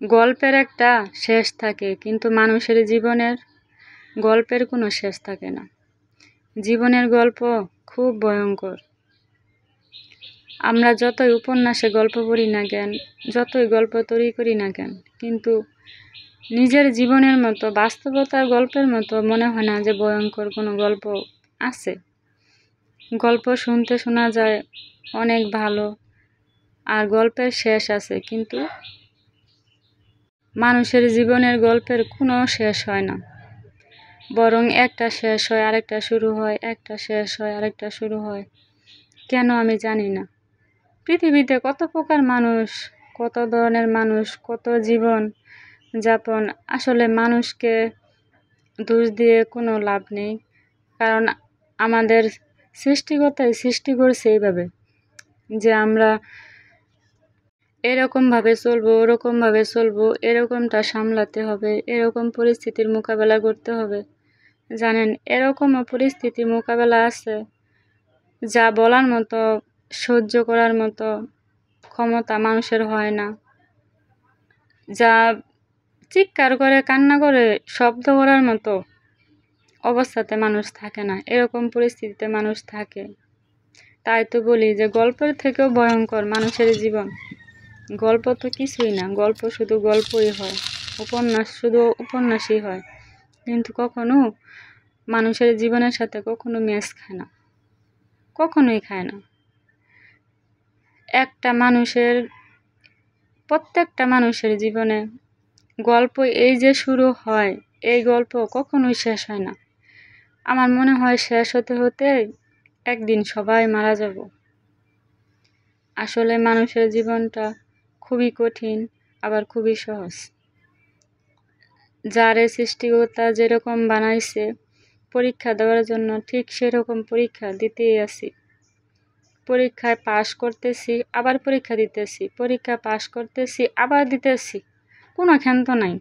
গল্পের একটা শেষ থাকে, কিন্তু মানুষের জীবনের গল্পের কোনো শেষ থাকে না। জীবনের গল্প খুব ভয়ঙ্কর। আমরা যতই উপন্যাসে গল্প পড়ি না কেন, যতই গল্প তৈরি করি না কেন, কিন্তু নিজের জীবনের মতো বাস্তবতার গল্পের মতো মনে হয় না যে ভয়ঙ্কর কোনো গল্প আছে। গল্প শুনতে শোনা যায় অনেক ভালো, আর গল্পের শেষ আছে, কিন্তু মানুষের জীবনের গল্পের কোনো শেষ হয় না, বরং একটা শেষ হয় আরেকটা শুরু হয়, একটা শেষ হয় আরেকটা শুরু হয়। কেন আমি জানি না। পৃথিবীতে কত প্রকার মানুষ, কত ধরনের মানুষ, কত জীবন যাপন। আসলে মানুষকে দোষ দিয়ে কোনো লাভ নেই, কারণ আমাদের সৃষ্টিকর্তাই সৃষ্টি করছে এইভাবে যে আমরা এরকমভাবে চলবো, ওরকমভাবে চলবো, এরকমটা সামলাতে হবে, এরকম পরিস্থিতির মোকাবেলা করতে হবে। জানেন, এরকমও পরিস্থিতি মোকাবেলা আছে যা বলার মতো, সহ্য করার মতো ক্ষমতা মানুষের হয় না, যা চিৎকার করে কান্না করে শব্দ করার মতো অবস্থাতে মানুষ থাকে না, এরকম পরিস্থিতিতে মানুষ থাকে। তাই তো বলি যে গল্পের থেকেও ভয়ঙ্কর মানুষের জীবন। গল্প তো কিছুই না, গল্প শুধু গল্পই হয়, উপন্যাস শুধু উপন্যাসই হয়, কিন্তু কখনো মানুষের জীবনের সাথে কখনো ম্যাচ খায় না, কখনোই খায় না। প্রত্যেকটা মানুষের জীবনে গল্প এই যে শুরু হয়, এই গল্প কখনোই শেষ হয় না। আমার মনে হয় শেষ হতে হতে একদিন সবাই মারা যাব। আসলে মানুষের জীবনটা খুবই কঠিন, আবার খুবই সহজ। যারে সৃষ্টিকর্তা যেরকম বানাইছে পরীক্ষা দেওয়ার জন্য, ঠিক সেরকম পরীক্ষা দিতেই আছি। পরীক্ষায় পাশ করতেছি, আবার পরীক্ষা দিতেছি, পরীক্ষা পাশ করতেছি, আবার দিতেছি, কোনো ক্ষান্ত নাই।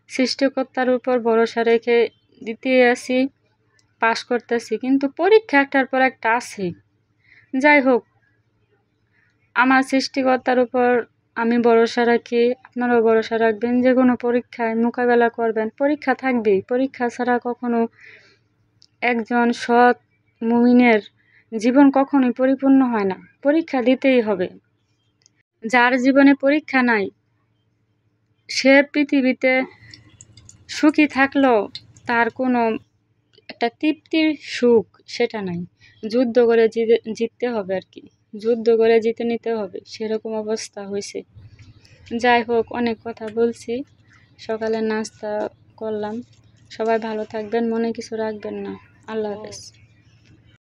সৃষ্টিকর্তার উপর ভরসা রেখে দিতেই আছি, পাশ করতেছি, কিন্তু পরীক্ষা একটার পর একটা আছে। যাই হোক, আমার সৃষ্টিকর্তার উপর আমি ভরসা রাখি, আপনারাও ভরসা রাখবেন। যে কোনো পরীক্ষায় মোকাবেলা করবেন, পরীক্ষা থাকবেই। পরীক্ষা ছাড়া কখনো একজন সৎ মুমিনের জীবন কখনোই পরিপূর্ণ হয় না, পরীক্ষা দিতেই হবে। যার জীবনে পরীক্ষা নাই, সে পৃথিবীতে সুখী থাকলেও তার কোনো একটা তৃপ্তির সুখ সেটা নাই। যুদ্ধ করে জিততে হবে আর কি, যুদ্ধ করে জিতে নিতে হবে, সেরকম অবস্থা হয়েছে। যাই হোক, অনেক কথা বলছি, সকালে নাস্তা করলাম। সবাই ভালো থাকবেন, মনে কিছু রাখবেন না। আল্লাহ হাফেজ।